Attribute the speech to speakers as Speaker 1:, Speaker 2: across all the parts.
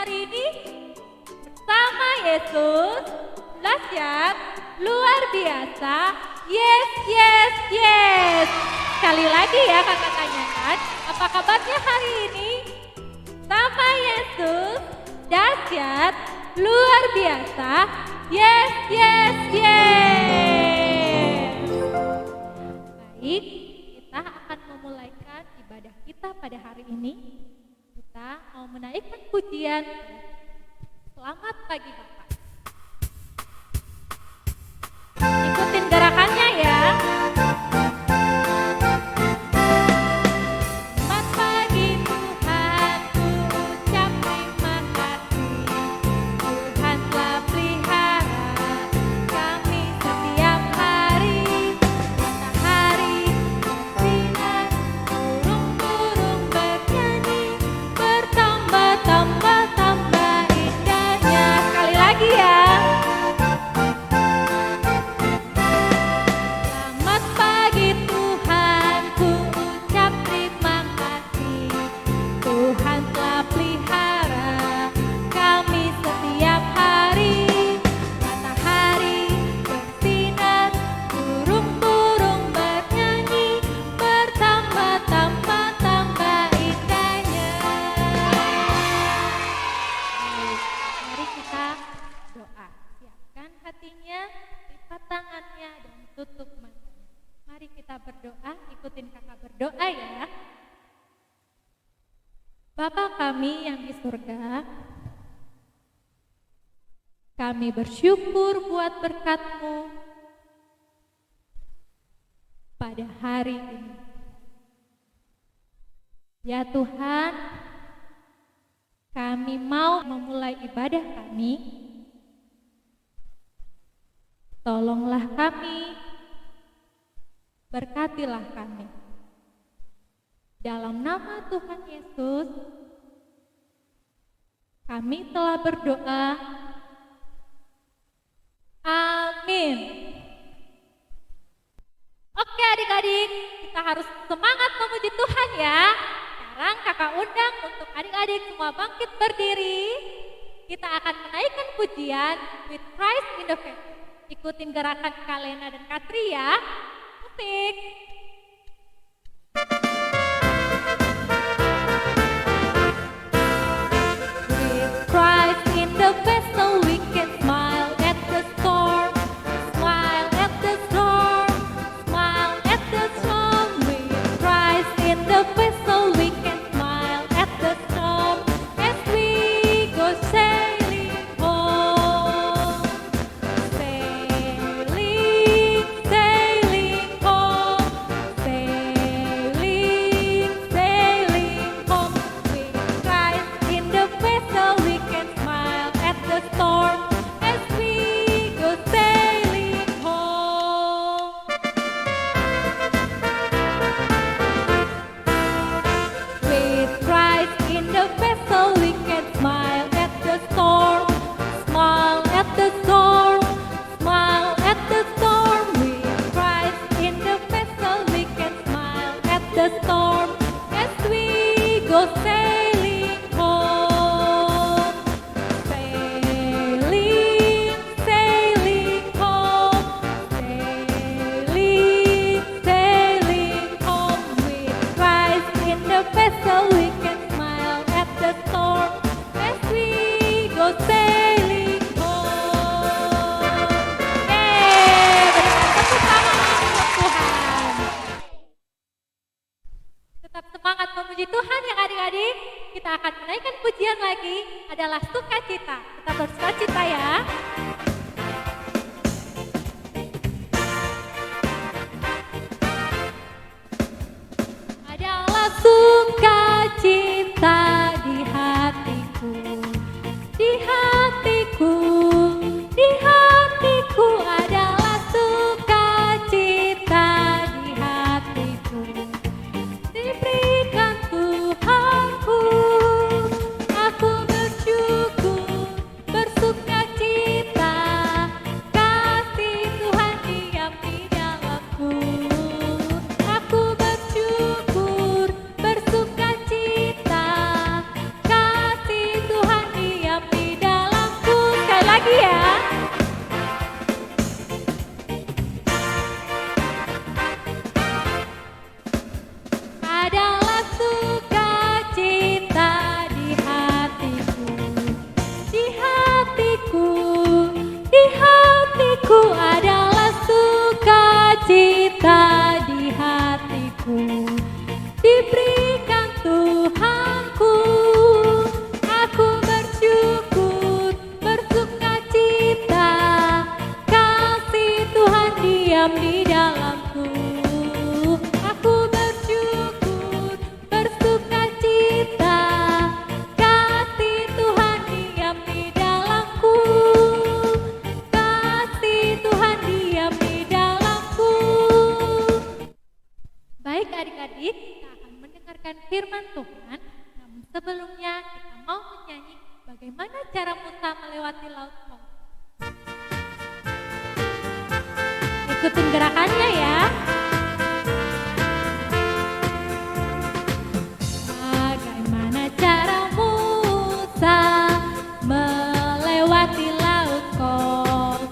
Speaker 1: hari ini bersama Yesus, dahsyat, luar biasa, yes, yes, yes. Sekali lagi ya kakak tanyakan, apa kabarnya hari ini? Sama Yesus, dahsyat, luar biasa, yes, yes, yes. Baik, kita akan memulaikan ibadah kita pada hari ini. Kita mau menaikkan pujian. Selamat pagi Bapak. Ikutin gerakannya ya. Selamat pagi Tuhan, ku ucap terima kasih. Tuhan telah pelihara kami setiap hari. Matahari bersinar, burung-burung bernyanyi, bertambah-tambah indahnya. Sekali lagi ya. Selamat pagi Tuhan, ku ucap terima kasih. Tuhan telah pelihara kami setiap hari. Matahari bersinar, burung-burung bernyanyi, bertambah-tambah indahnya. Baik, mari kita doa. Siapkan hatinya, lipat tangannya, dan tutup matanya. Mari kita berdoa, ikutin kakak berdoa ya. Bapa kami yang di surga, kami bersyukur buat berkat-Mu pada hari ini. Ya Tuhan, kami mau memulai ibadah kami. Tolonglah kami, berkatilah kami. Dalam nama Tuhan Yesus, kami telah berdoa. Amin. Oke adik-adik, kita harus semangat memuji Tuhan ya. Sekarang kakak undang untuk adik-adik semua bangkit berdiri. Kita akan menaikkan pujian with Christ in the Face. Ikutin gerakan Kalena dan Katri ya. Musik. With Christ in the vessel we can smile at the storm. Smile at the storm. Smile at the storm. With Christ in the vessel we can smile at the storm. As we go sailing home. Sailing, sailing home. Sailing, sailing home. With Christ in the vessel we can smile at the storm. As we go sailing home. With Christ in the vessel we can smile at the storm. Smile at the storm. Smile at the storm. With Christ in the vessel we can smile at the storm. As we go sailing home. Sailing, sailing home. Sailing, sailing home. With Christ in the vessel we can smile at the storm. As we go sailing home. Berikan tepuk tangan untuk Tuhan. Tetap semangat memuji Tuhan ya adik-adik. Kita akan menaikkan pujian lagi, adalah sukacita. Tetap bersukacita ya. Adalah sukacita di hatiku, di hatiku, di hatiku adalah sukacita di hatiku. Diberikan Tuhanku, aku bersyukur, bersukacita. lagi ya. Adalah sukacita di hatiku, di hatiku, di hatiku adalah sukacita di hatiku, diberikan Tuhanku. Aku bersyukur, bersukacita, kasih Tuhan diam di dalamku. Aku bersyukur, bersukacita, kasih Tuhan diam di dalamku. Kasih Tuhan diam di dalamku. Baik adik-adik, kita akan mendengarkan firman Tuhan. Namun sebelumnya kita mau menyanyi bagaimana cara Musa melewati laut Maut. Ikutin gerakannya ya. Bagaimana cara Musa melewati laut kosong?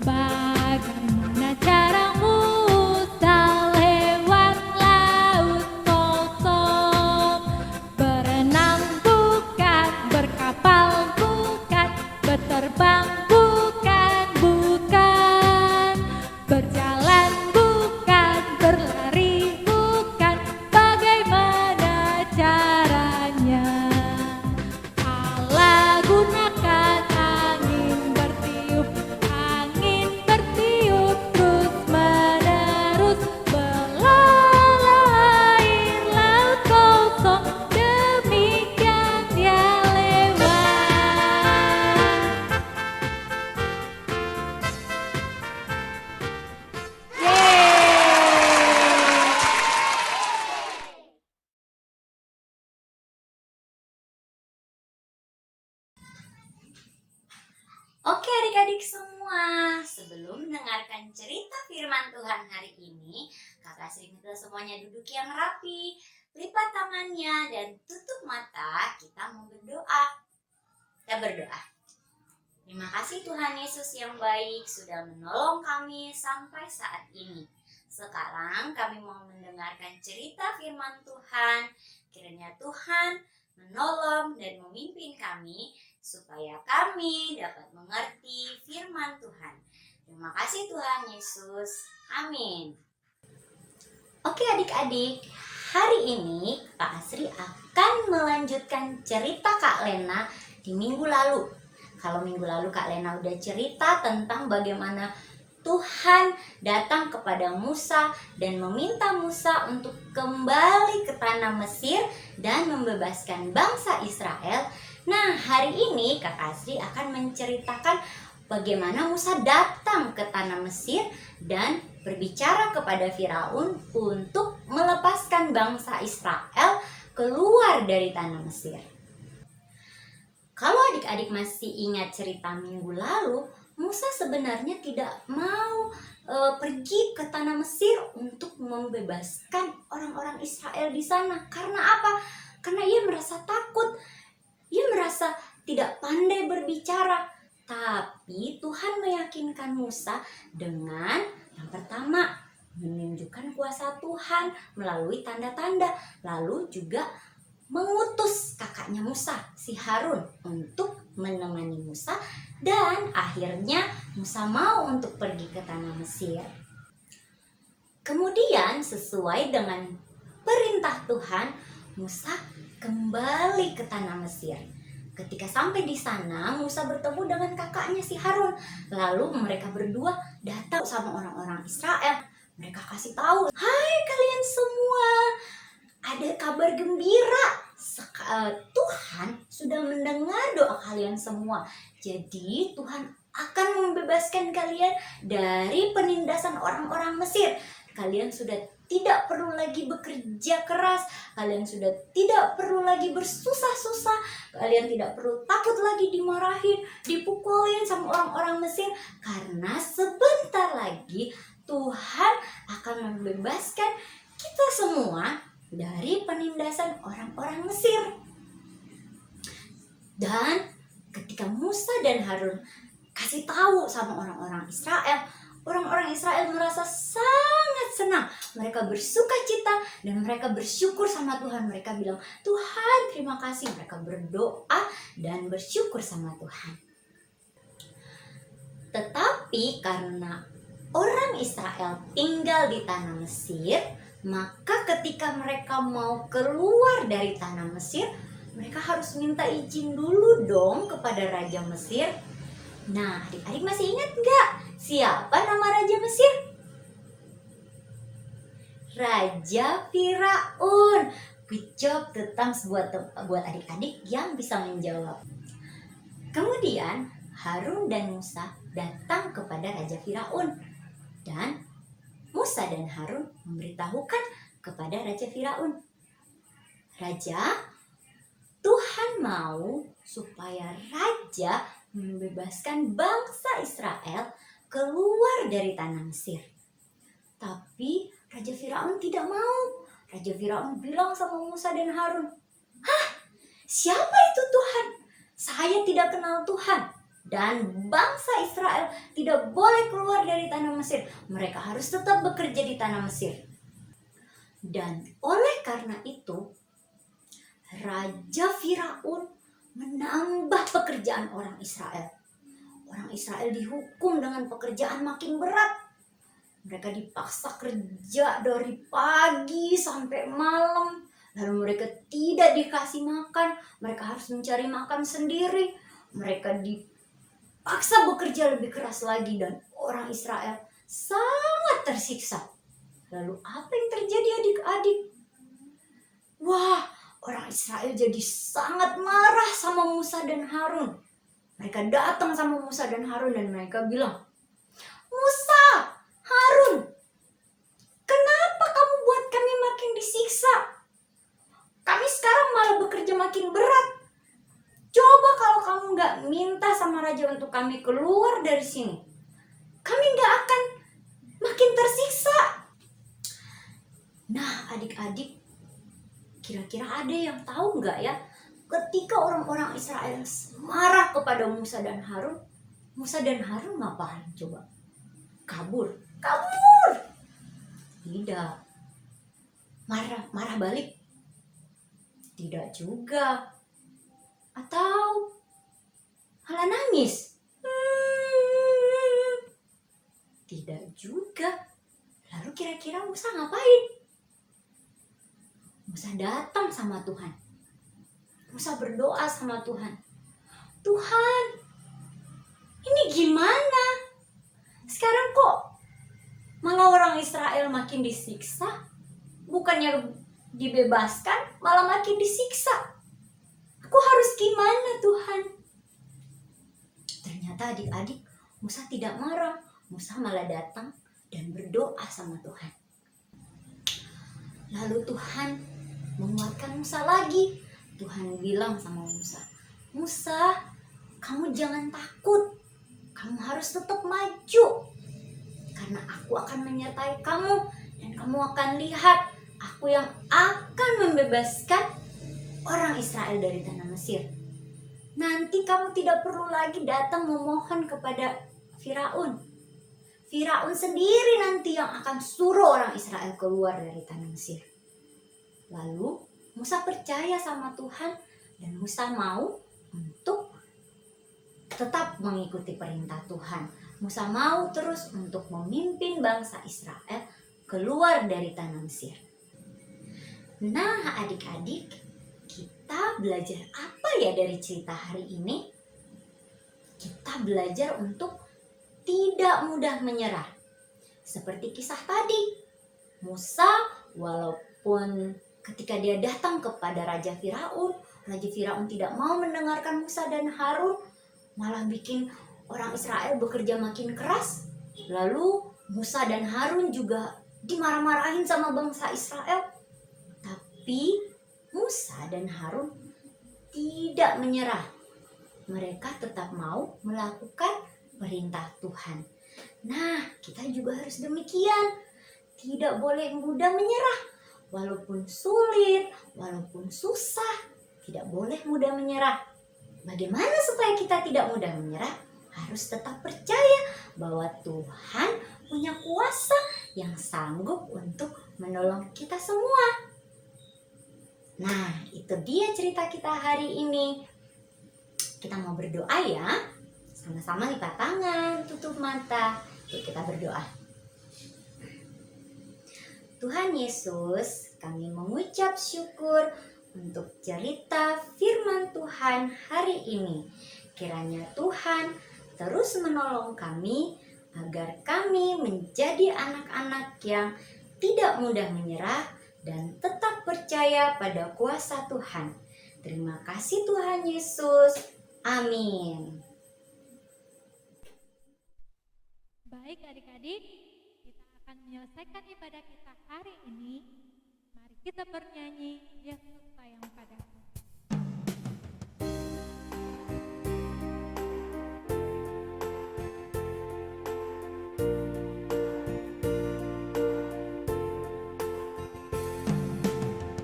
Speaker 1: Bagaimana cara Musa lewat laut kosong? Berenang bukan, berkapal bukan, berterbang bukan, bukan, berjalan bukan, berlari bukan. Bagaimana caranya? Allah gunakan angin bertiup terus menerus, belalai laut kosong, demikian dia lewat.
Speaker 2: Oke adik-adik semua, sebelum mendengarkan cerita firman Tuhan hari ini, Kakak Sri minta semuanya duduk yang rapi, lipat tangannya dan tutup mata. Kita mau berdoa. Kita berdoa. Terima kasih Tuhan Yesus yang baik sudah menolong kami sampai saat ini. Sekarang kami mau mendengarkan cerita firman Tuhan. Kiranya Tuhan menolong dan memimpin kami supaya kami dapat mengerti firman Tuhan. Terima kasih Tuhan Yesus. Amin. Oke adik-adik, hari ini Kak Asri akan melanjutkan cerita Kak Lena di minggu lalu. Kalau minggu lalu Kak Lena udah cerita tentang bagaimana Tuhan datang kepada Musa dan meminta Musa untuk kembali ke tanah Mesir dan membebaskan bangsa Israel. Nah, hari ini Kak Asri akan menceritakan bagaimana Musa datang ke tanah Mesir dan berbicara kepada Firaun untuk melepaskan bangsa Israel keluar dari tanah Mesir. Kalau adik-adik masih ingat cerita minggu lalu, Musa sebenarnya tidak mau pergi ke tanah Mesir untuk membebaskan orang-orang Israel di sana. Karena apa? Karena ia merasa takut. Ia merasa tidak pandai berbicara. Tapi Tuhan meyakinkan Musa dengan yang pertama, menunjukkan kuasa Tuhan melalui tanda-tanda. Lalu juga mengutus kakaknya Musa, si Harun, untuk menemani Musa. Dan akhirnya Musa mau untuk pergi ke tanah Mesir. Kemudian sesuai dengan perintah Tuhan, Musa kembali ke tanah Mesir. Ketika sampai di sana, Musa bertemu dengan kakaknya si Harun. Lalu mereka berdua datang sama orang-orang Israel. Mereka kasih tahu, "Hai kalian semua, ada kabar gembira. Tuhan sudah mendengar doa kalian semua. Jadi Tuhan akan membebaskan kalian dari penindasan orang-orang Mesir. Kalian sudah tidak perlu lagi bekerja keras. Kalian sudah tidak perlu lagi bersusah-susah. Kalian tidak perlu takut lagi dimarahin, dipukulin sama orang-orang Mesir. Karena sebentar lagi Tuhan akan membebaskan kita semua dari penindasan orang-orang Mesir." Dan ketika Musa dan Harun kasih tahu sama orang-orang Israel merasa sangat senang. Mereka bersuka cita dan mereka bersyukur sama Tuhan. Mereka bilang, Tuhan terima kasih. Mereka berdoa dan bersyukur sama Tuhan. Tetapi karena orang Israel tinggal di tanah Mesir, maka ketika mereka mau keluar dari tanah Mesir, mereka harus minta izin dulu dong kepada Raja Mesir. Nah, adik-adik masih ingat nggak siapa nama Raja Mesir? Raja Firaun. Good job buat adik-adik yang bisa menjawab. Kemudian Harun dan Musa datang kepada Raja Firaun. Dan Musa dan Harun memberitahukan kepada Raja Firaun, Raja, Tuhan mau supaya Raja membebaskan bangsa Israel keluar dari tanah Mesir. Tapi Raja Firaun tidak mau. Raja Firaun bilang sama Musa dan Harun, "Hah? Siapa itu Tuhan? Saya tidak kenal Tuhan. Dan bangsa Israel tidak boleh keluar dari tanah Mesir. Mereka harus tetap bekerja di tanah Mesir." Dan oleh karena itu, Raja Firaun menambah pekerjaan orang Israel. Orang Israel dihukum dengan pekerjaan makin berat. Mereka dipaksa kerja dari pagi sampai malam. Lalu mereka tidak dikasih makan. Mereka harus mencari makan sendiri. Mereka dipaksa bekerja lebih keras lagi. Dan orang Israel sangat tersiksa. Lalu apa yang terjadi adik-adik? Wah, orang Israel jadi sangat marah sama Musa dan Harun. Mereka datang sama Musa dan Harun dan mereka bilang, Musa, Harun, kenapa kamu buat kami makin disiksa? Kami sekarang malah bekerja makin berat. Coba kalau kamu gak minta sama Raja untuk kami keluar dari sini, kami gak akan makin tersiksa. Nah, adik-adik, kira-kira ada yang tahu nggak ya, ketika orang-orang Israel marah kepada Musa dan Harun ngapain coba? Kabur. Tidak. Marah balik? Tidak juga. Atau malah nangis? Tidak juga. Lalu kira-kira Musa ngapain? Musa datang sama Tuhan. Musa berdoa sama Tuhan. Tuhan, ini gimana? Sekarang kok malah orang Israel makin disiksa? Bukannya dibebaskan, malah makin disiksa. Aku harus gimana Tuhan? Ternyata adik-adik, Musa tidak marah. Musa malah datang dan berdoa sama Tuhan. Lalu Tuhan menguatkan Musa lagi. Tuhan bilang sama Musa, Musa, kamu jangan takut. Kamu harus tetap maju. Karena aku akan menyertai kamu. Dan kamu akan lihat aku yang akan membebaskan orang Israel dari tanah Mesir. Nanti kamu tidak perlu lagi datang memohon kepada Firaun. Firaun sendiri nanti yang akan suruh orang Israel keluar dari tanah Mesir. Lalu Musa percaya sama Tuhan dan Musa mau untuk tetap mengikuti perintah Tuhan. Musa mau terus untuk memimpin bangsa Israel keluar dari tanah Mesir. Nah, adik-adik, kita belajar apa ya dari cerita hari ini? Kita belajar untuk tidak mudah menyerah. Seperti kisah tadi, Musa walaupun ketika dia datang kepada Raja Firaun tidak mau mendengarkan Musa dan Harun, malah bikin orang Israel bekerja makin keras. Lalu Musa dan Harun juga dimarah-marahin sama bangsa Israel. Tapi Musa dan Harun tidak menyerah. Mereka tetap mau melakukan perintah Tuhan. Nah, kita juga harus demikian. Tidak boleh mudah menyerah. Walaupun sulit, walaupun susah, tidak boleh mudah menyerah. Bagaimana supaya kita tidak mudah menyerah? Harus tetap percaya bahwa Tuhan punya kuasa yang sanggup untuk menolong kita semua. Nah, itu dia cerita kita hari ini. Kita mau berdoa ya. Sama-sama lipat tangan, tutup mata. Yuk kita berdoa. Tuhan Yesus, kami mengucap syukur untuk cerita firman Tuhan hari ini. Kiranya Tuhan terus menolong kami agar kami menjadi anak-anak yang tidak mudah menyerah dan tetap percaya pada kuasa Tuhan. Terima kasih Tuhan Yesus. Amin.
Speaker 1: Baik adik-adik, kita akan menyelesaikan ibadah kita hari ini. Mari kita bernyanyi, Yesus sayang padaku.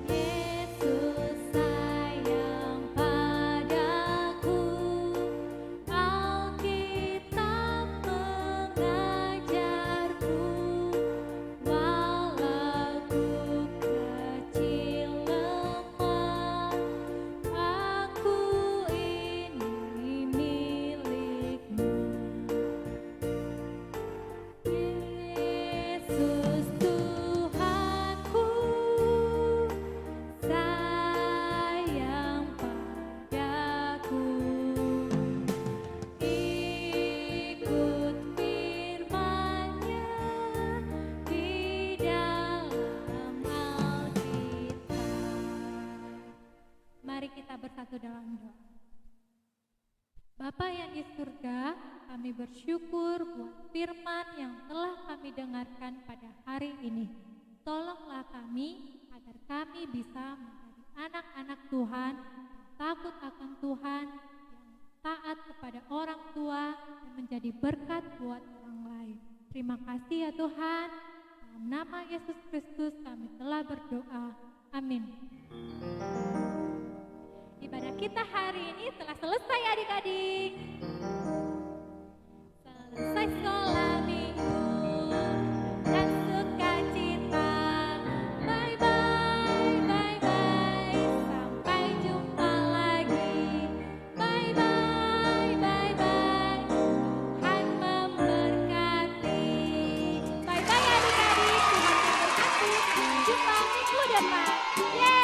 Speaker 1: Yesus sayang padaku, Alkitab mengajarku, walau ku kecil lemah, aku ini milikmu. Yesus Tuhanku, sayang padaku. Ikut firman-Nya di dalam Alkitab. Mari kita bersatu dalam doa. Bapa yang di surga, kami bersyukur buat firman yang telah kami dengarkan pada hari ini. Tolonglah kami agar kami bisa menjadi anak-anak Tuhan, yang takut akan Tuhan, yang taat kepada orang tua, dan menjadi berkat buat orang lain. Terima kasih ya Tuhan. Dalam nama Yesus Kristus kami telah berdoa. Amin. Ibadah kita hari ini telah selesai adik-adik. Selesai sekolah minggu dan sukacita. Bye bye, bye bye, sampai jumpa lagi. Bye bye, bye bye, Tuhan memberkati. Bye bye adik-adik, Tuhan memberkati. Sampai jumpa minggu depan. Yeay!